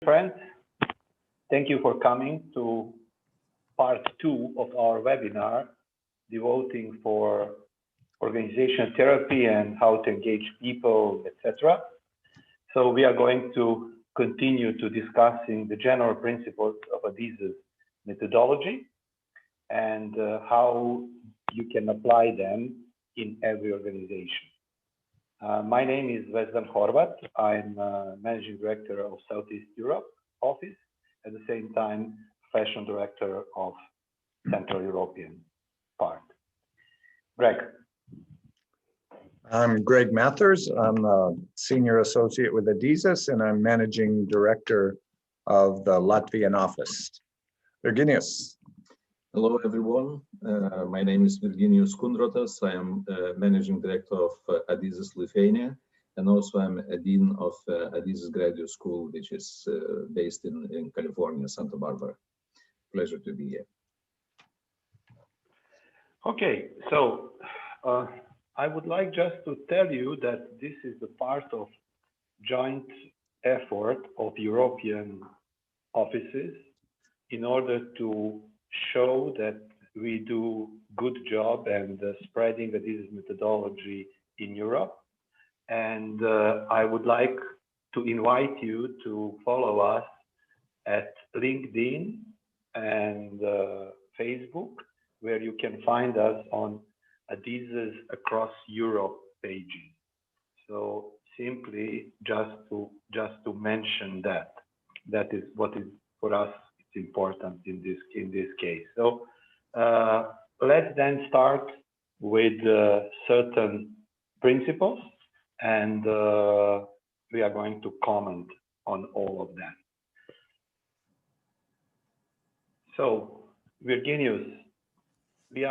Friends, thank you for coming to part 2 of our webinar devoting for organizational therapy and how to engage people, etc. So we are going to continue to discussing the general principles of Adizes methodology and how you can apply them in every organization. My name is Zvezdan Horvat. I'm Managing Director of Southeast Europe office, at the same time, Professional Director of Central European part. Greg. I'm Greg Mathers. I'm a Senior Associate with Adizes, and I'm Managing Director of the Latvian office. Virginijus. Hello, everyone. My name is Virginijus Kundrotas. I am Managing Director of Adizes Lithuania, and also I'm a Dean of Adizes Graduate School, which is based in California, Santa Barbara. Pleasure to be here. Okay, so I would like just to tell you that this is the part of joint effort of European offices in order to show that we do good job and spreading Adizes methodology in Europe. And I would like to invite you to follow us at LinkedIn and Facebook, where you can find us on Adizes Across Europe pages. So simply just to mention that is what is for us important in this case. So let's then start with certain principles, and we are going to comment on all of that. So Virginijus, we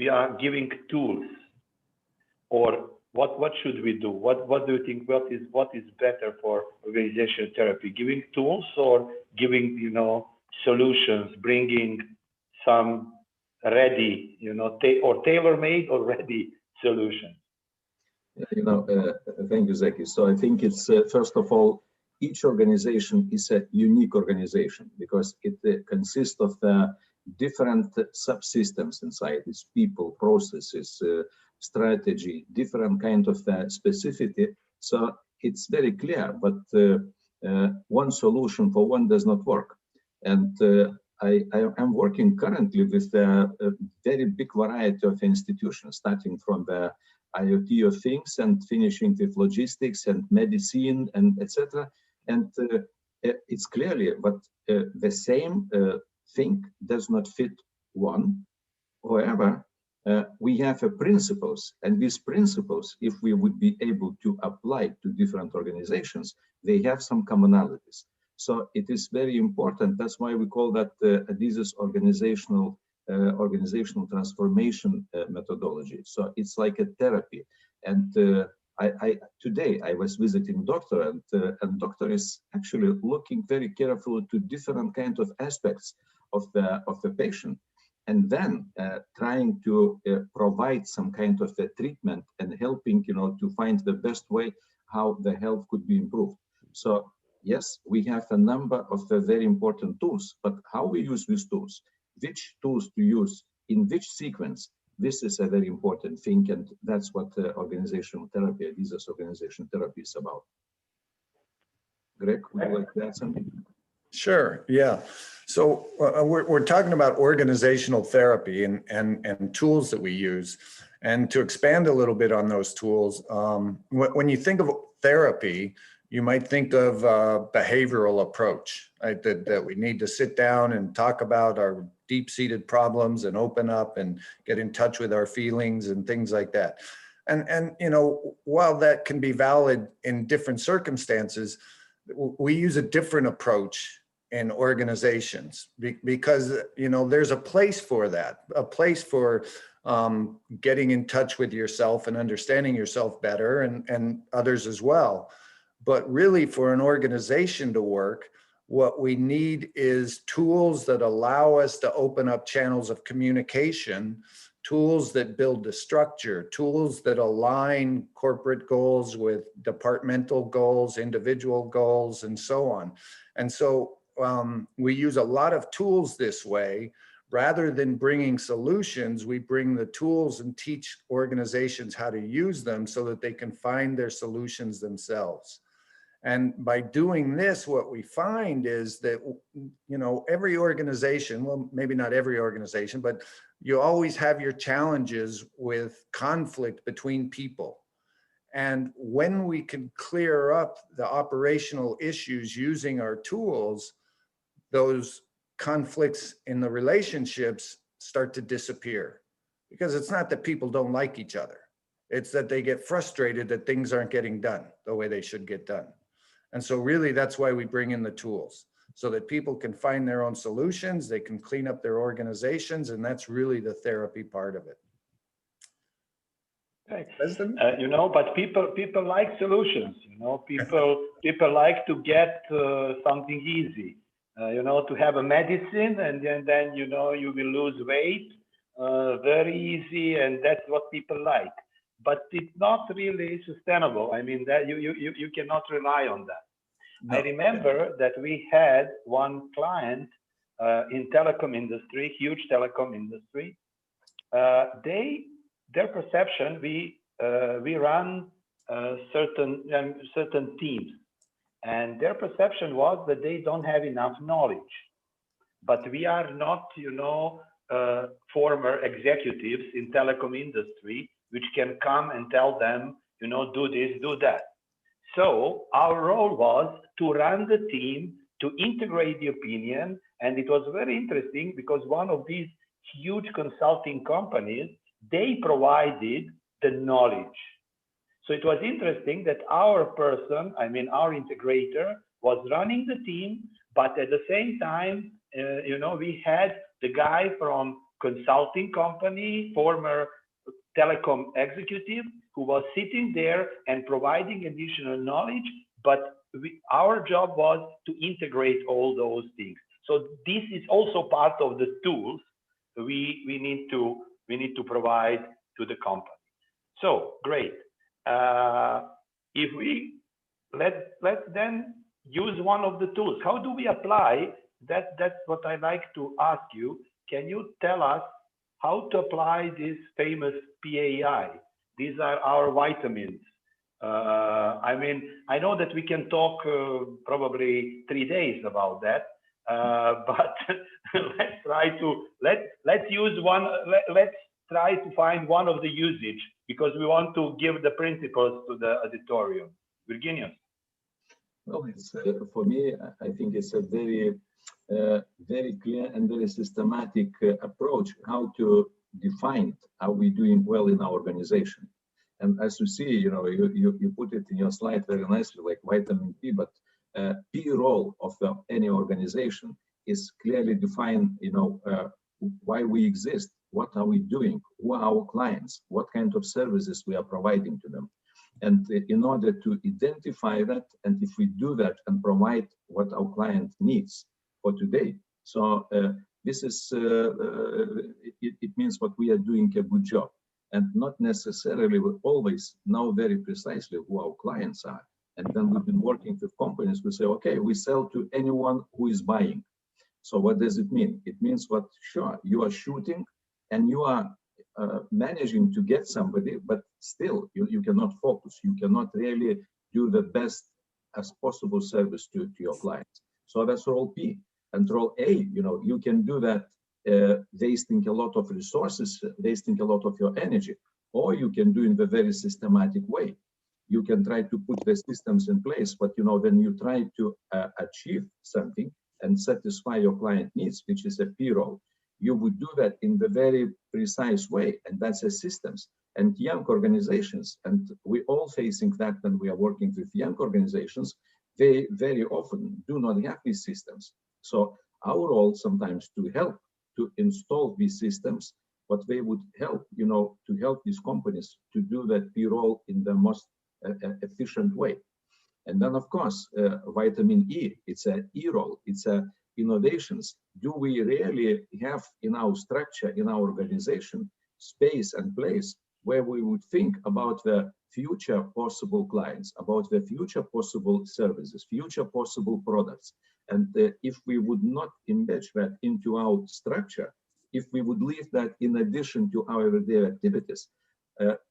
are giving tools, or what should we do? What do you think? What is better for organizational therapy? Giving tools or giving solutions, bringing some ready, or tailor-made or ready solutions? Thank you, Zeki. So I think it's first of all, each organization is a unique organization because it consists of different subsystems inside. It's people, processes, strategy, different kind of specificity. So it's very clear, but one solution for one does not work. And I am working currently with a very big variety of institutions, starting from the IoT of things and finishing with logistics and medicine and etc. And it's clearly, but the same thing does not fit one. However, we have principles, and these principles, if we would be able to apply to different organizations, they have some commonalities. So it is very important. That's why we call that Adizes organizational transformation methodology. So it's like a therapy. And today I was visiting doctor, and doctor is actually looking very carefully to different kind of aspects of the patient, and then trying to provide some kind of a treatment and helping to find the best way how the health could be improved. So yes, we have a number of very important tools, but how we use these tools, which tools to use in which sequence, this is a very important thing, and that's what organizational therapy, Adizes organizational therapy is about. Greg, would you like to add something? Sure, yeah. So we're talking about organizational therapy and tools that we use. And to expand a little bit on those tools, when you think of therapy, you might think of a behavioral approach, right? That we need to sit down and talk about our deep-seated problems and open up and get in touch with our feelings and things like that. And while that can be valid in different circumstances, we use a different approach in organizations because there's a place for that, a place for getting in touch with yourself and understanding yourself better, and others as well. But really, for an organization to work, what we need is tools that allow us to open up channels of communication tools that build the structure, tools that align corporate goals with departmental goals, individual goals, and so on. And so we use a lot of tools this way. Rather than bringing solutions, we bring the tools and teach organizations how to use them so that they can find their solutions themselves. And by doing this, what we find is that, you know, every organization, well, maybe not every organization, but you always have your challenges with conflict between people. And when we can clear up the operational issues using our tools, those conflicts in the relationships start to disappear, because it's not that people don't like each other. It's that they get frustrated that things aren't getting done the way they should get done. And so really that's why we bring in the tools, so that people can find their own solutions, they can clean up their organizations, and that's really the therapy part of it. Okay. You know, but people like solutions, you know, people like to get something easy. You know, to have a medicine and then, you know, you will lose weight very easy, and that's what people like. But it's not really sustainable. I mean, that you cannot rely on that. No. I remember that we had one client in telecom industry, huge telecom industry. Their perception, we run certain teams. And their perception was that they don't have enough knowledge. But we are not, you know, former executives in telecom industry, which can come and tell them, you know, do this, do that. So our role was to run the team, to integrate the opinion. And it was very interesting because one of these huge consulting companies, they provided the knowledge. So it was interesting that our person, I mean, our integrator was running the team, but at the same time, you know, we had the guy from consulting company, former telecom executive, who was sitting there and providing additional knowledge, but our job was to integrate all those things. So this is also part of the tools we need to provide to the company. So great. If we let's then use one of the tools. How do we apply that? That's what I like to ask you. Can you tell us how to apply this famous PAI? These are our vitamins. I mean, I know that we can talk probably 3 days about that, but let's try to let's use one. Let's try to find one of the usage, because we want to give the principles to the auditorium. Virginijus. Well, it's, for me, I think it's a very clear and very systematic approach how to define are we doing well in our organization. And as you see, you know, you put it in your slide very nicely, like vitamin P, but P role of any organization is clearly defined, you know, why we exist, what are we doing, who are our clients, what kind of services we are providing to them. And in order to identify that, and if we do that and provide what our client needs for today, so this is, it means what we are doing a good job. And not necessarily we always know very precisely who our clients are. And then we've been working with companies, we say, okay, we sell to anyone who is buying. So what does it mean? It means what, sure, you are shooting and you are managing to get somebody, but still you cannot focus. You cannot really do the best as possible service to your clients. So that's role P. And role A, you know, you can do that wasting a lot of resources, wasting a lot of your energy, or you can do in the very systematic way. You can try to put the systems in place, but you know, when you try to achieve something and satisfy your client needs, which is a P role, you would do that in the very precise way, and that's a systems. And young organizations, and we all facing that when we are working with young organizations, they very often do not have these systems. So our role sometimes to help to install these systems, but they would help, you know, to help these companies to do that P role in the most efficient way. And then, of course, vitamin E, it's an E role, it's a innovations. Do we really have in our structure, in our organization, space and place where we would think about the future possible clients, about the future possible services, future possible products. And if we would not embed that into our structure, if we would leave that in addition to our everyday activities,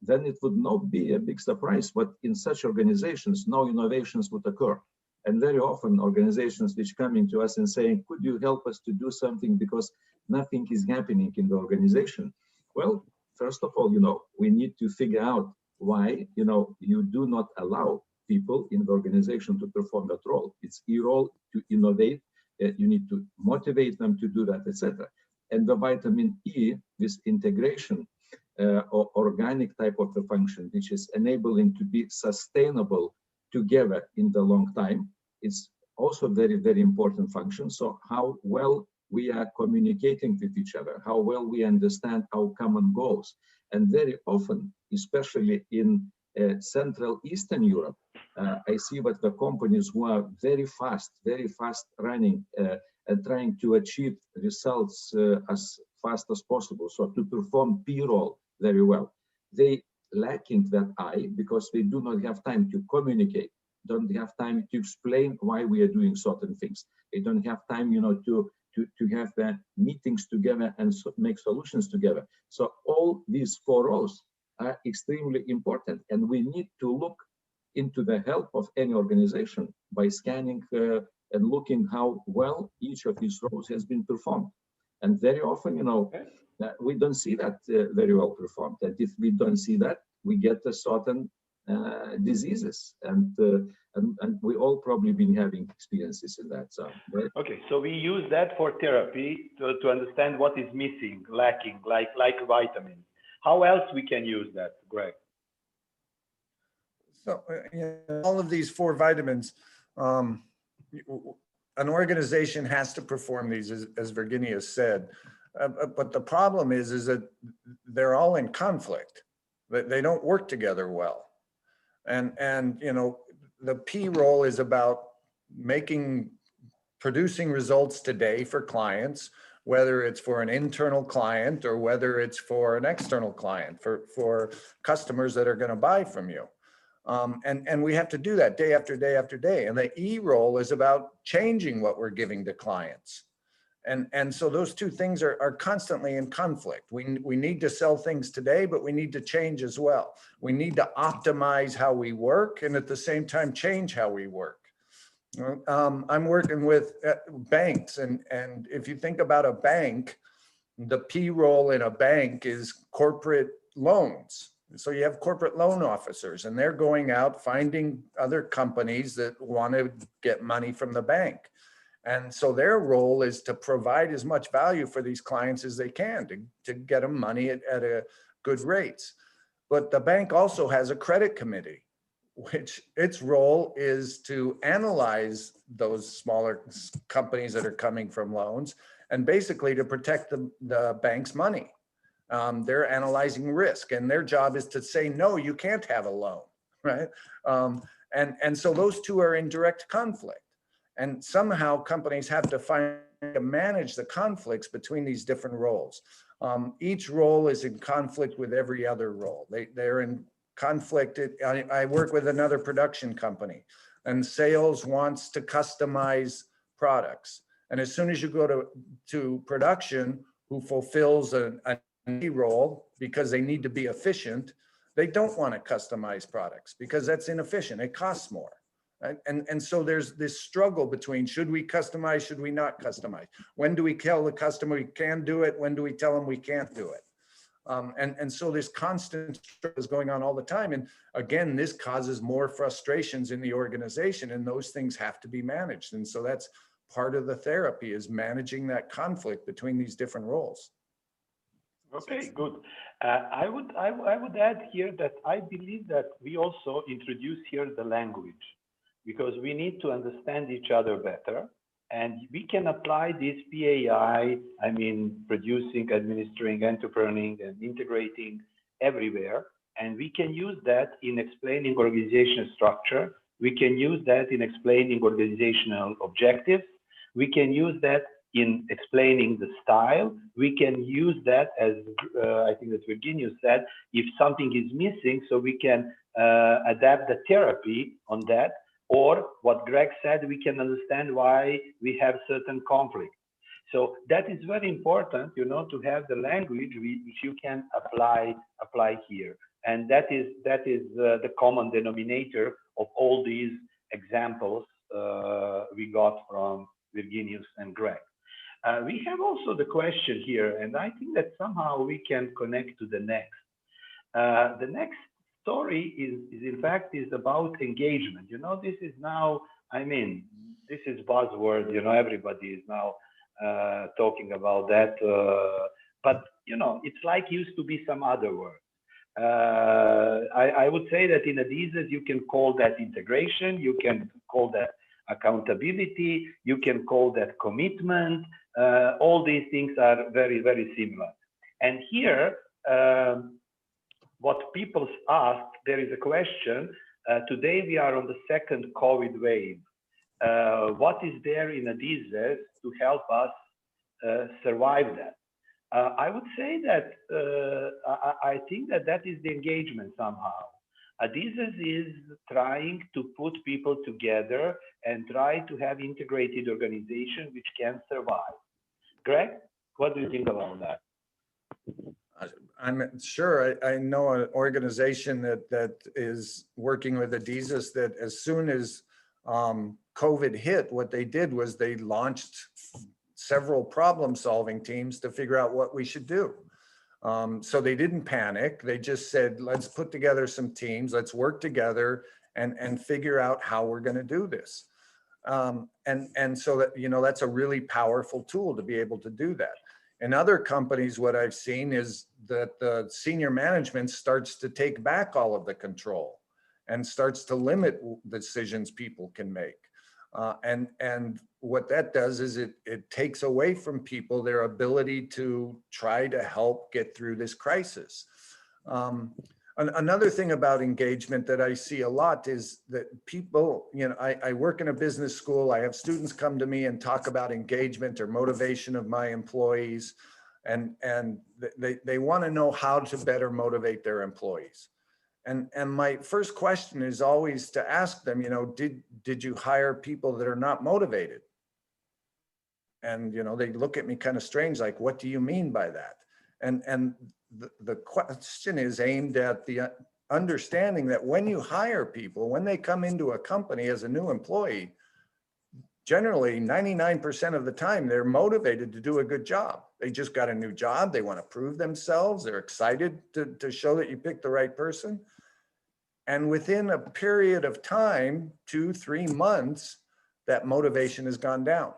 then it would not be a big surprise, but in such organizations, no innovations would occur. And very often organizations which coming to us and saying, could you help us to do something because nothing is happening in the organization? Well, first of all, we need to figure out why, you do not allow people in the organization to perform that role. It's your role to innovate. You need to motivate them to do that, etc. And the vitamin E, this integration or organic type of the function, which is enabling to be sustainable together in the long time, is also very, very important function. So how well we are communicating with each other, how well we understand our common goals. And very often, especially in Central Eastern Europe, I see what the companies who are very fast running and trying to achieve results as fast as possible. So to perform P-role very well. They lacking that eye because they do not have time to communicate, don't have time to explain why we are doing certain things. They don't have time, to have the meetings together and make solutions together. So all these four roles are extremely important, and we need to look into the help of any organization by scanning and looking how well each of these roles has been performed. And very often, we don't see that very well performed. And if we don't see that, we get a certain diseases, and we all probably been having experiences in that. So right? Okay, so we use that for therapy to understand what is missing, lacking, like vitamins. How else we can use that, Greg? So all of these four vitamins, an organization has to perform these, as Virginijus said. But the problem is that they're all in conflict. They don't work together well. And the P role is about producing results today for clients, whether it's for an internal client or whether it's for an external client, for customers that are going to buy from you. And we have to do that day after day after day. And the E role is about changing what we're giving to clients. And so those two things are constantly in conflict. We need to sell things today, but we need to change as well. We need to optimize how we work and at the same time change how we work. I'm working with banks, and if you think about a bank, the P role in a bank is corporate loans. So you have corporate loan officers, and they're going out finding other companies that want to get money from the bank. And so their role is to provide as much value for these clients as they can to get them money at a good rates. But the bank also has a credit committee, which its role is to analyze those smaller companies that are coming from loans and basically to protect the bank's money. They're analyzing risk, and their job is to say, no, you can't have a loan, right? And so those two are in direct conflict. And somehow companies have to manage the conflicts between these different roles. Each role is in conflict with every other role. They're in conflict. I work with another production company, and sales wants to customize products. And as soon as you go to production, who fulfills an E role because they need to be efficient, they don't want to customize products because that's inefficient. It costs more. Right? And so there's this struggle between should we customize, should we not customize? When do we tell the customer we can do it? When do we tell them we can't do it? And so this constant struggle is going on all the time. And again, this causes more frustrations in the organization, and those things have to be managed. And so that's part of the therapy, is managing that conflict between these different roles. Okay, good. I would add here that I believe that we also introduce here the language, because we need to understand each other better, and we can apply this PAI, producing, administering, entrepreneuring, and integrating everywhere. And we can use that in explaining organizational structure. We can use that in explaining organizational objectives. We can use that in explaining the style. We can use that as, I think that Virginijus said, if something is missing, so we can adapt the therapy on that. Or what Greg said, we can understand why we have certain conflict. So that is very important, you know, to have the language which you can apply here. And that is the common denominator of all these examples we got from Virginijus and Greg. We have also the question here, and I think that somehow we can connect to the next. The next story is in fact about engagement. You know, this is now, I mean, this is buzzword, you know, everybody is now talking about that, but you know, it's like used to be some other word. I would say that in Adizes you can call that integration, you can call that accountability, you can call that commitment. All these things are very, very similar. And here, what people ask, there is a question. Today we are on the second COVID wave. What is there in Adizes to help us survive that? I would say that I think that is the engagement somehow. Adizes is trying to put people together and try to have integrated organization which can survive. Greg, what do you think about that? I'm sure I know an organization that is working with Adizes that as soon as COVID hit, what they did was they launched several problem-solving teams to figure out what we should do. So they didn't panic. They just said, let's put together some teams, let's work together and figure out how we're going to do this. And so that, you know, that's a really powerful tool to be able to do that. In other companies, what I've seen is that the senior management starts to take back all of the control and starts to limit the decisions people can make. And what that does is it takes away from people their ability to try to help get through this crisis. Another thing about engagement that I see a lot is that people, you know, I work in a business school. I have students come to me and talk about engagement or motivation of my employees. And they want to know how to better motivate their employees. And my first question is always to ask them, you know, did you hire people that are not motivated? And, you know, they look at me kind of strange, like, what do you mean by that? And the question is aimed at the understanding that when you hire people, when they come into a company as a new employee, generally 99% of the time, they're motivated to do a good job. They just got a new job. They want to prove themselves. They're excited to show that you picked the right person. And within a period of time, 2-3 months, that motivation has gone down.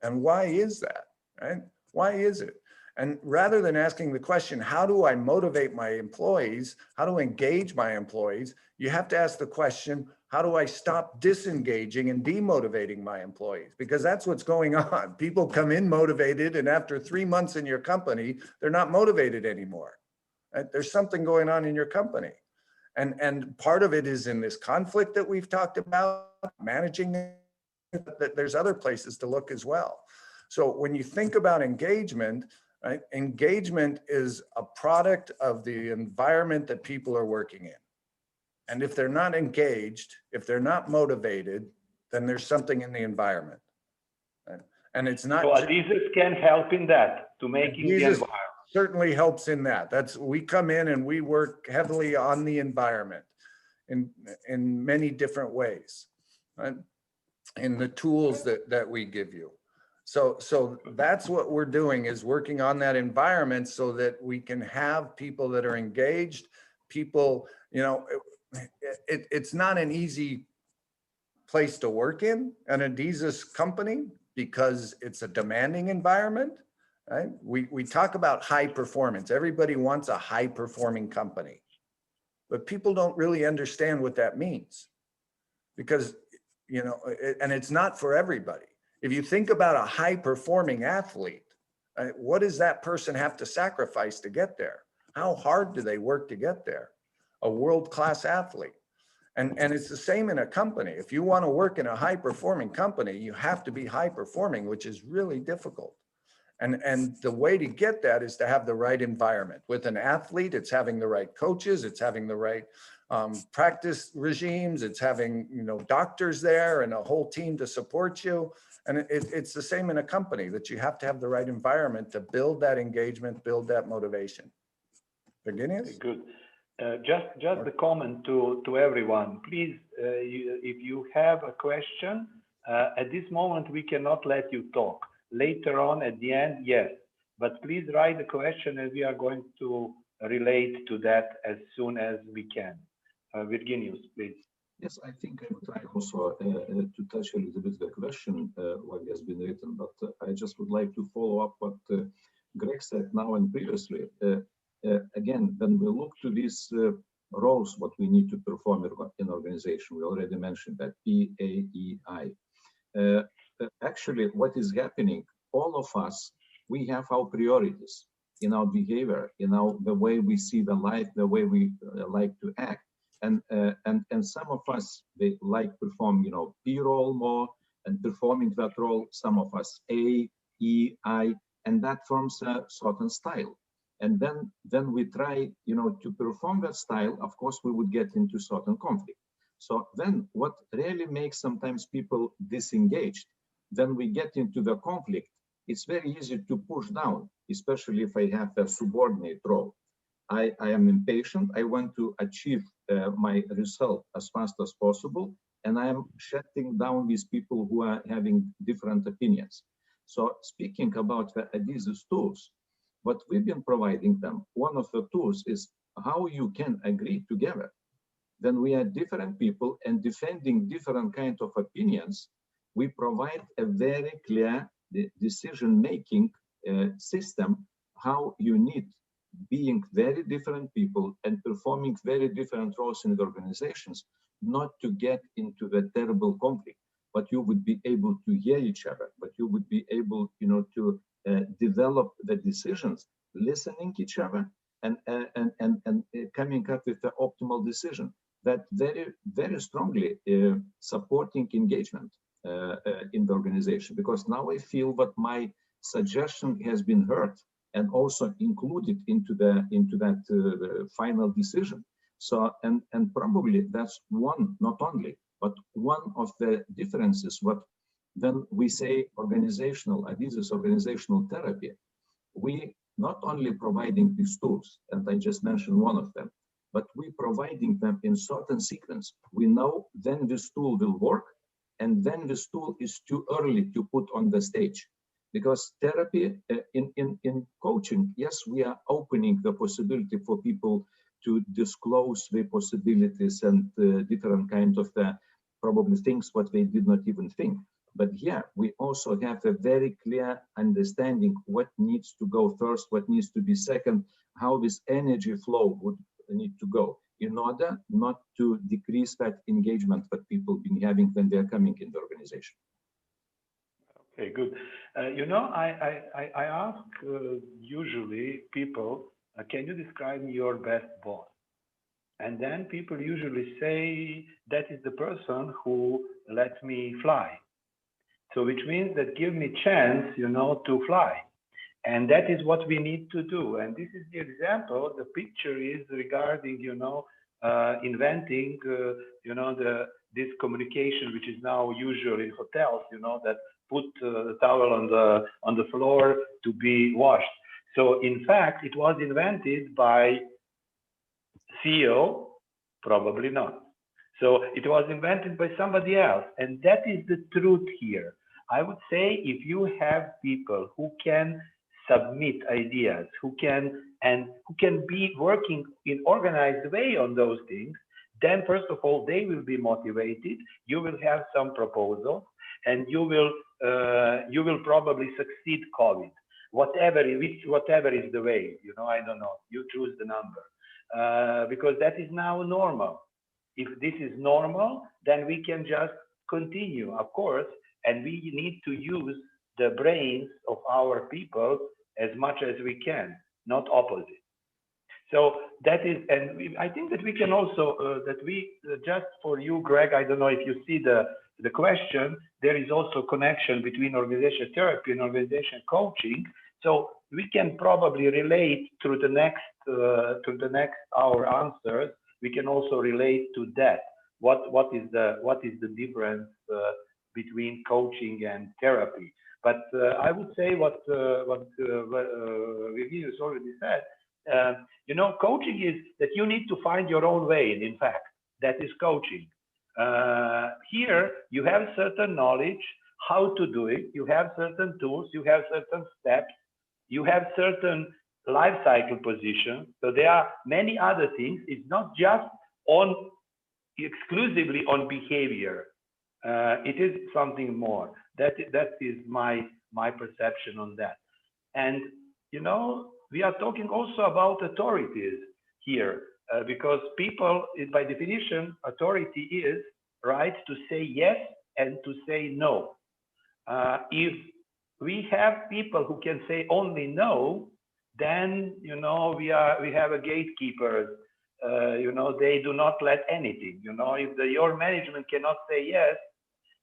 And why is that, right? Why is it? And rather than asking the question, how do I motivate my employees? How do I engage my employees? You have to ask the question, how do I stop disengaging and demotivating my employees? Because that's what's going on. People come in motivated, and after 3 months in your company, they're not motivated anymore. Right? There's something going on in your company. And part of it is in this conflict that we've talked about, managing that. There's other places to look as well. So when you think about engagement, right, engagement is a product of the environment that people are working in. And if they're not engaged, if they're not motivated, then there's something in the environment. Right? And it's not. So Adizes can help in that, to making the environment. Certainly helps in that. We come in and we work heavily on the environment in many different ways, right? In the tools that we give you. So that's what we're doing, is working on that environment so that we can have people that are engaged, people, you know, it's not an easy place to work in an Adizes company because it's a demanding environment. Right? We talk about high performance. Everybody wants a high performing company, but people don't really understand what that means because, you know, and it's not for everybody. If you think about a high performing athlete, right, what does that person have to sacrifice to get there? How hard do they work to get there? A world-class athlete. And it's the same in a company. If you want to work in a high-performing company, you have to be high-performing, which is really difficult. And the way to get that is to have the right environment. With an athlete, it's having the right coaches, it's having the right practice regimes, it's having, you know, doctors there and a whole team to support you. And it's the same in a company, that you have to have the right environment to build that engagement, build that motivation. Virginijus? Good. Just a comment to everyone. Please, if you have a question, at this moment we cannot let you talk. Later on at the end, yes. But please write the question and we are going to relate to that as soon as we can. Virginijus, please. Yes, I think I will try also to touch a little bit the question what has been written, but I just would like to follow up what Greg said now and previously. Again, when we look to these roles, what we need to perform in organization, we already mentioned that P, A, E, I. Actually, what is happening, all of us, we have our priorities in our behavior, in the way we see the life, the way we like to act. And some of us, they like perform, you know, P role more and performing that role. Some of us A, E, I, and that forms a certain style. And then we try, you know, to perform that style. Of course, we would get into certain conflict. So then, what really makes sometimes people disengaged, then we get into the conflict. It's very easy to push down, especially if I have a subordinate role. I am impatient. I want to achieve my result as fast as possible, and I am shutting down these people who are having different opinions. So speaking about the Adizes tools, what we've been providing them, one of the tools is how you can agree together. Then we are different people and defending different kinds of opinions. We provide a very clear decision-making system, how you need being very different people and performing very different roles in the organizations, not to get into the terrible conflict, but you would be able to hear each other, but you would be able, you know, to develop the decisions, listening each other and coming up with the optimal decision that very strongly supporting engagement in the organization, because now I feel that my suggestion has been heard and also included into that final decision. So and probably that's one, not only, but one of the differences what when we say Adizes organizational therapy, we not only providing these tools, and I just mentioned one of them, but we providing them in certain sequence. We know then this tool will work, and then this tool is too early to put on the stage. Because therapy, in coaching, yes, we are opening the possibility for people to disclose their possibilities and different kinds of probably things what they did not even think. But here we also have a very clear understanding what needs to go first, what needs to be second, how this energy flow would need to go in order not to decrease that engagement that people been having when they're coming in the organization. Okay, good. You know, I ask usually people, can you describe me your best boss? And then people usually say that is the person who lets me fly. So which means that give me chance, you know, to fly. And that is what we need to do. And this is the example. The picture is regarding, you know, inventing, you know, this communication, which is now usual in hotels, you know, that put the towel on the floor to be washed. So in fact, it was invented by CEO, probably not. So it was invented by somebody else. And that is the truth here. I would say if you have people who can submit ideas, who can be working in organized way on those things, then first of all, they will be motivated. You will have some proposals, and you will probably succeed COVID. Whatever is the way, you know, I don't know. You choose the number because that is now normal. If this is normal, then we can just continue, of course, and we need to use the brains of our people as much as we can, not opposite. So that is, and I think that we can also, just for you, Greg, I don't know if you see the question, there is also connection between organization therapy and organization coaching. So we can probably relate through the next hour answers. We can also relate to that. What is the difference between coaching and therapy? But I would say what Virginijus already said. You know, coaching is that you need to find your own way. And in fact, that is coaching. Here, you have certain knowledge how to do it. You have certain tools. You have certain steps. You have certain life cycle positions. So there are many other things. It's not just exclusively on behavior. It is something more. That is my perception on that. And you know, we are talking also about authorities here, because people, by definition, authority is right to say yes and to say no. If we have people who can say only no, then you know we have a gatekeeper. You know, they do not let anything. You know, if your management cannot say yes,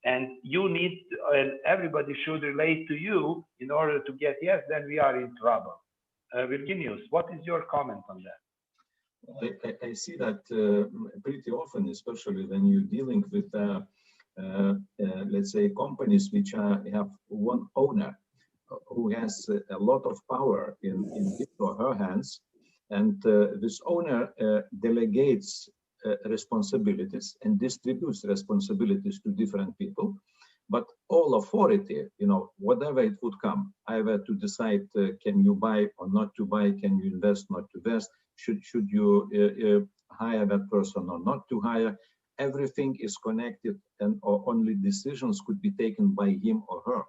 and you need, and everybody should relate to you in order to get yes, then we are in trouble. Virginijus, what is your comment on that? I see that pretty often, especially when you're dealing with, let's say, companies which have one owner who has a lot of power in his or her hands, and this owner delegates responsibilities and distributes responsibilities to different people. But all authority, you know, whatever it would come, either to decide can you buy or not to buy, can you invest, not to invest, should you hire that person or not to hire, everything is connected, and only decisions could be taken by him or her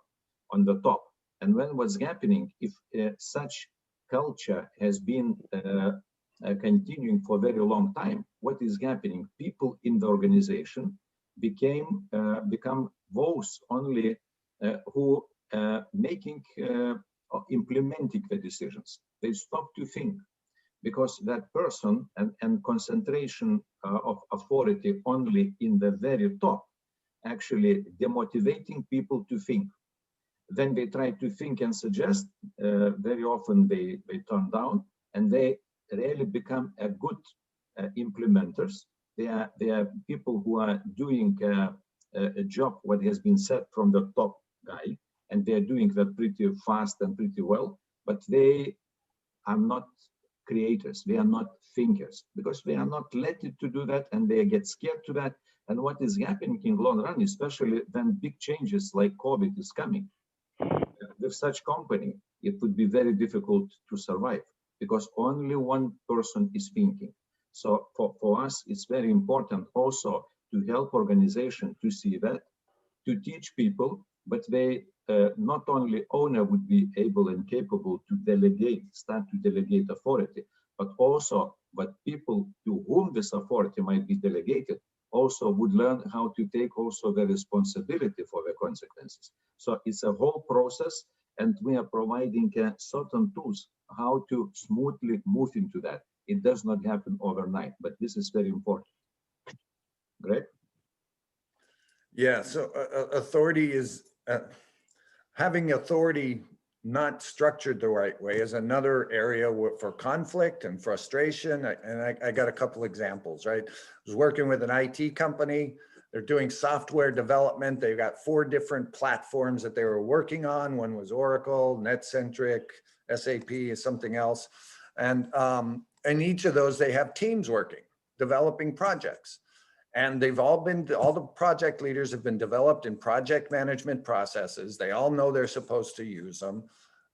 on the top. And when what's happening, if such culture has been continuing for a very long time, what is happening? People in the organization become those only who making or implementing the decisions. They stop to think, because that person and concentration of authority only in the very top actually demotivating people to think. Then they try to think and suggest, very often they turn down, and they really become a good implementers. They are people who are doing a job what has been said from the top guy, and they are doing that pretty fast and pretty well, but they are not creators, they are not thinkers, because they are not let to do that, and they get scared to that. And what is happening in long run, especially when big changes like COVID is coming, with such company, it would be very difficult to survive, because only one person is thinking. So for us, it's very important also to help organization to see that, to teach people, but they not only owner would be able and capable to delegate, start to delegate authority, but also but people to whom this authority might be delegated also would learn how to take also the responsibility for the consequences. So it's a whole process, and we are providing certain tools how to smoothly move into that. It does not happen overnight, but this is very important. Greg? Yeah, so authority is, having authority not structured the right way is another area for conflict and frustration. And I got a couple examples, right? I was working with an IT company. They're doing software development. They've got 4 different platforms that they were working on. One was Oracle, NetCentric, SAP, something else. And in each of those, they have teams working, developing projects. And they've all the project leaders have been developed in project management processes. They all know they're supposed to use them,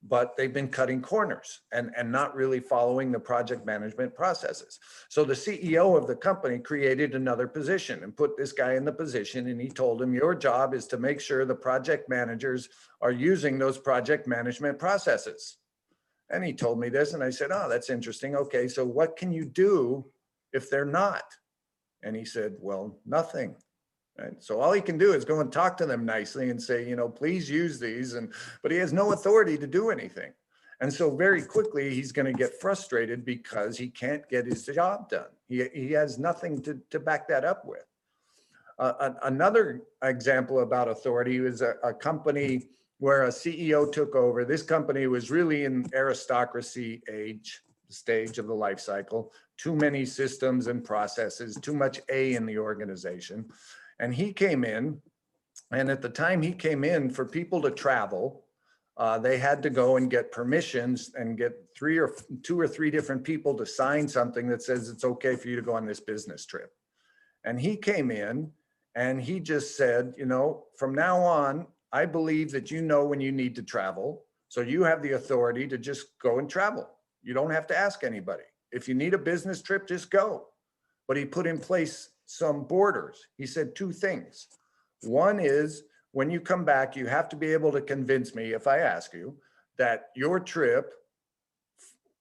but they've been cutting corners and not really following the project management processes. So the CEO of the company created another position and put this guy in the position, and he told him, your job is to make sure the project managers are using those project management processes. And he told me this, and I said, oh, that's interesting. Okay, so what can you do if they're not? And he said, well, nothing. Right? So all he can do is go and talk to them nicely and say, you know, please use these. But he has no authority to do anything. And so very quickly, he's going to get frustrated because he can't get his job done. He has nothing to back that up with. Another example about authority is a company where a CEO took over. This company was really in aristocracy stage of the life cycle, too many systems and processes, too much A in the organization. And he came in, and at the time he came in, for people to travel, they had to go and get permissions and get two or three different people to sign something that says it's okay for you to go on this business trip. And he came in and he just said, you know, from now on, I believe that you know when you need to travel. So you have the authority to just go and travel. You don't have to ask anybody. If you need a business trip, just go. But he put in place some borders. He said two things. One is, when you come back, you have to be able to convince me, if I ask you, that your trip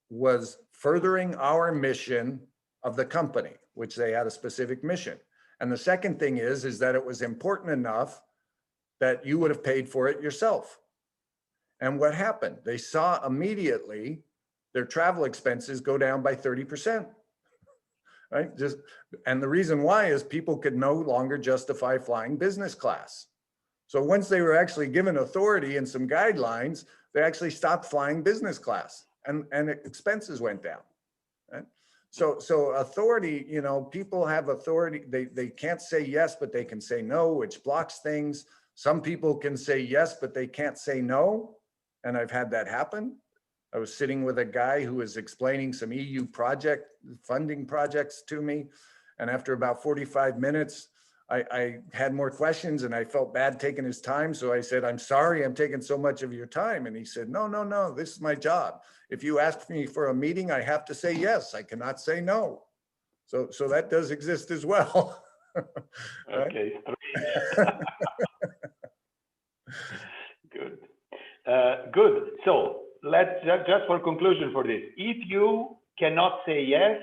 was furthering our mission of the company, which they had a specific mission. And the second thing is that it was important enough that you would have paid for it yourself. And what happened? They saw immediately their travel expenses go down by 30%. Right? And the reason why is people could no longer justify flying business class. So once they were actually given authority and some guidelines, they actually stopped flying business class, and expenses went down. Right? So authority, you know, people have authority. They can't say yes, but they can say no, which blocks things. Some people can say yes, but they can't say no. And I've had that happen. I was sitting with a guy who was explaining some EU funding projects to me. And after about 45 minutes, I had more questions and I felt bad taking his time. So I said, I'm sorry, I'm taking so much of your time. And he said, no, this is my job. If you ask me for a meeting, I have to say yes. I cannot say no. So that does exist as well. Okay. Good. Good. So let's just for conclusion for this. If you cannot say yes,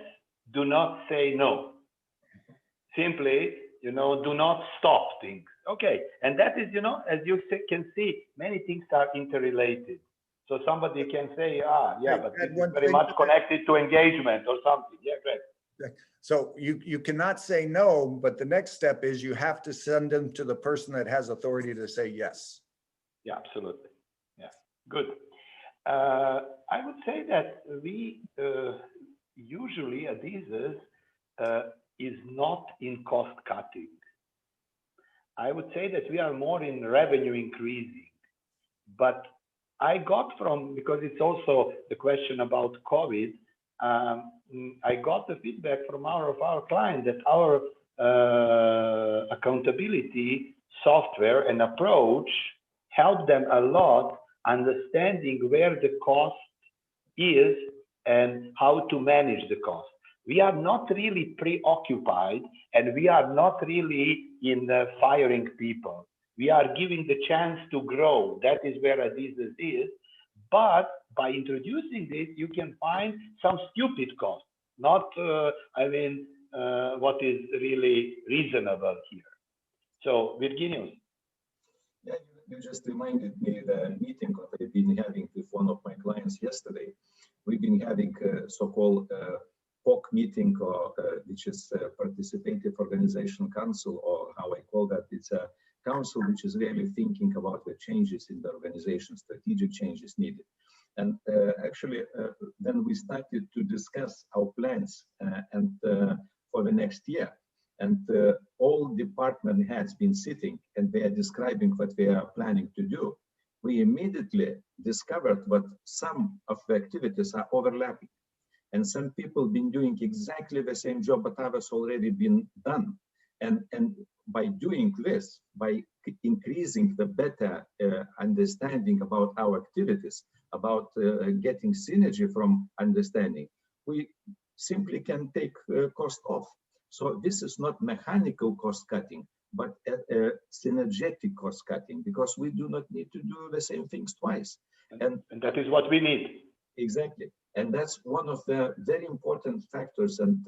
do not say no. Simply, you know, do not stop things. Okay. And that is, you know, as you can see, many things are interrelated. So somebody can say, but this is very much connected to engagement or something. Yeah, great. So you cannot say no, but the next step is you have to send them to the person that has authority to say yes. Yeah, absolutely. Yeah, good. I would say that we usually Adizes is not in cost cutting. I would say that we are more in revenue increasing. But I got because it's also the question about COVID, I got the feedback from our clients that our accountability software and approach helped them a lot understanding where the cost is and how to manage the cost. We are not really preoccupied and we are not really in firing people. We are giving the chance to grow. That is where Adizes is. But by introducing this, you can find some stupid costs, not, what is really reasonable here. So, Virginijus. Yeah, you just reminded me the meeting that I've been having with one of my clients yesterday. We've been having a so-called POC meeting, or which is Participative Organization Council, or how I call that. It's a council which is really thinking about the changes in the organization, strategic changes needed. And actually, then we started to discuss our plans and for the next year. And all department heads been sitting and they are describing what they are planning to do. We immediately discovered that some of the activities are overlapping. And some people been doing exactly the same job, but others already been done. And by doing this, by increasing the better understanding about our activities, about getting synergy from understanding, we simply can take cost off. So this is not mechanical cost cutting, but synergetic cost cutting, because we do not need to do the same things twice. And that is what we need. Exactly. And that's one of the very important factors and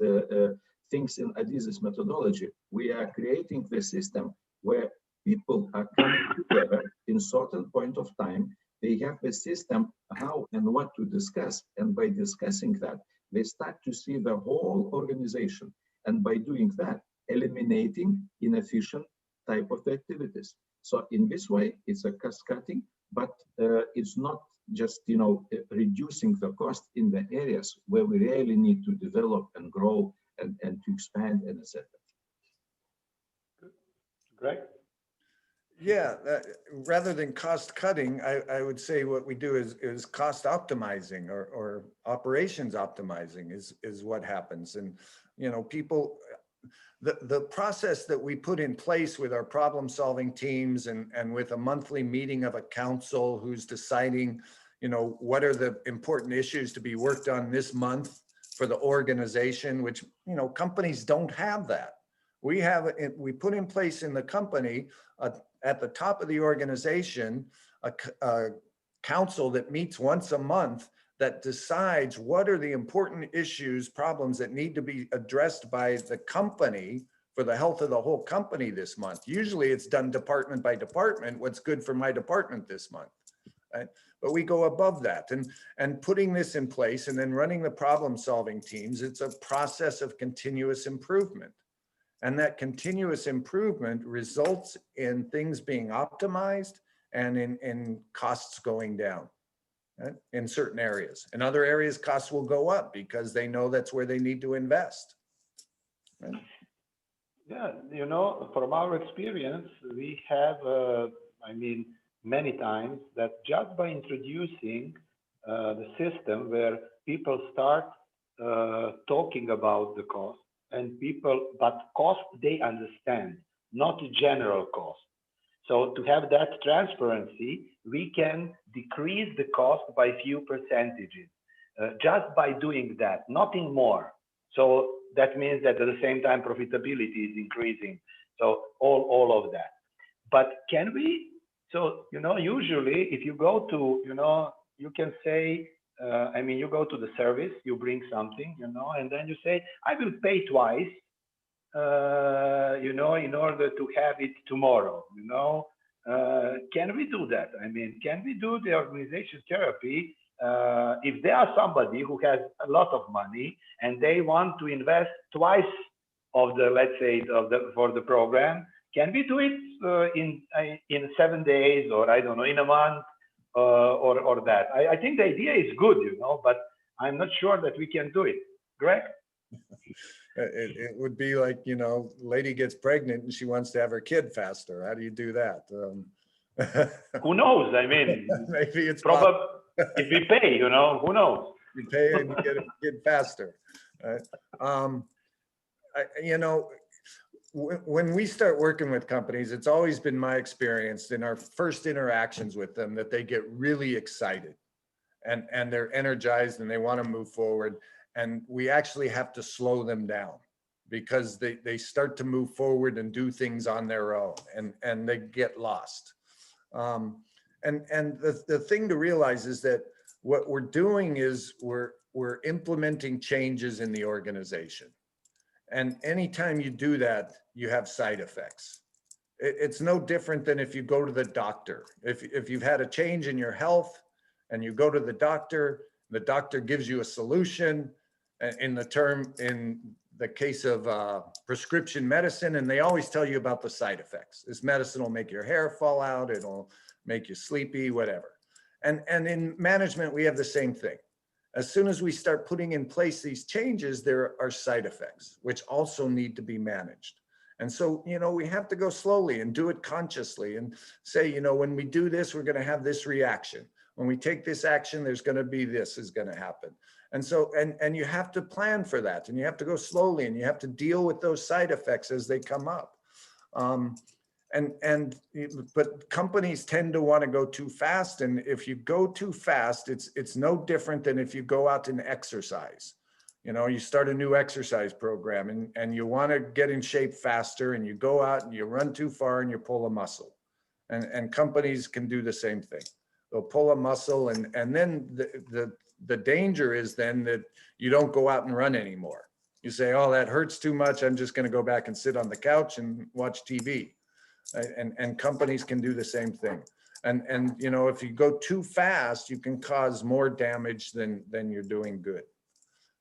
things in Adizes methodology. We are creating the system where people are coming together in certain point of time. They have the system how and what to discuss. And by discussing that, they start to see the whole organization. And by doing that, eliminating inefficient type of activities. So in this way, it's a cost cutting, but it's not just, you know, reducing the cost in the areas where we really need to develop and grow and to expand and etc. Greg? Yeah, rather than cost cutting, I would say what we do is cost optimizing or operations optimizing is what happens. And, you know, people, the process that we put in place with our problem solving teams and with a monthly meeting of a council who's deciding, you know, what are the important issues to be worked on this month for the organization, which, you know, companies don't have that. We put in place in the company at the top of the organization, a council that meets once a month that decides what are the important issues, problems that need to be addressed by the company for the health of the whole company this month. Usually it's done department by department, what's good for my department this month. Right? But we go above that and putting this in place and then running the problem solving teams, it's a process of continuous improvement. And that continuous improvement results in things being optimized and in costs going down, right? In certain areas. In other areas, costs will go up because they know that's where they need to invest. Right? Yeah, you know, from our experience, we have, I mean, many times that just by introducing the system where people start talking about the cost, and people, but cost they understand, not general cost. So to have that transparency, we can decrease the cost by few percentages just by doing that, nothing more. So that means that at the same time profitability is increasing. So all of that. But can we? So you know, usually if you go to, you know, you can say. I mean, you go to the service, you bring something, you know, and then you say, I will pay twice, you know, in order to have it tomorrow, you know. Can we do that? I mean, can we do the organization therapy if there are somebody who has a lot of money and they want to invest twice of the, let's say, for the program, can we do it in 7 days or I don't know, in a month? Or that. I think the idea is good, you know, but I'm not sure that we can do it. Greg? It would be like, you know, lady gets pregnant and she wants to have her kid faster. How do you do that? Who knows? I mean, maybe it's probably if we pay, you know, who knows? You pay and you get a kid faster. Right? You know, when we start working with companies, it's always been my experience in our first interactions with them that they get really excited and they're energized and they want to move forward. And we actually have to slow them down because they start to move forward and do things on their own and they get lost. And the thing to realize is that what we're doing is we're implementing changes in the organization. And anytime you do that, you have side effects. It's no different than if you go to the doctor. If you've had a change in your health and you go to the doctor gives you a solution in the case of prescription medicine, and they always tell you about the side effects. This medicine will make your hair fall out, it'll make you sleepy, whatever. And in management, we have the same thing. As soon as we start putting in place these changes, there are side effects, which also need to be managed. And so, you know, we have to go slowly and do it consciously and say, you know, when we do this, we're going to have this reaction. When we take this action, there's going to be this is going to happen. And so, and you have to plan for that and you have to go slowly and you have to deal with those side effects as they come up. But companies tend to want to go too fast. And if you go too fast, it's no different than if you go out and exercise. You know, you start a new exercise program and you want to get in shape faster and you go out and you run too far and you pull a muscle. And companies can do the same thing. They'll pull a muscle and then the danger is then that you don't go out and run anymore. You say, oh, that hurts too much. I'm just going to go back and sit on the couch and watch TV. And companies can do the same thing. And you know, if you go too fast, you can cause more damage than you're doing good.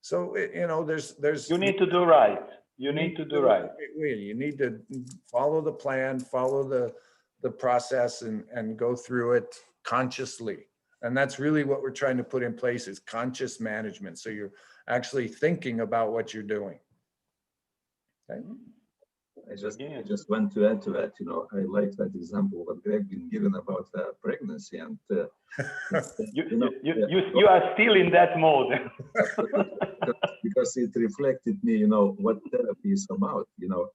So you know, there's you need to do right. You need to do right. You need to follow the plan, follow the process, and go through it consciously. And that's really what we're trying to put in place, is conscious management. So you're actually thinking about what you're doing. Okay. I just want to add to that, you know, I like that example what Greg been given about pregnancy, and you are still in that mode. Because it reflected me, you know, what therapy is about. You know,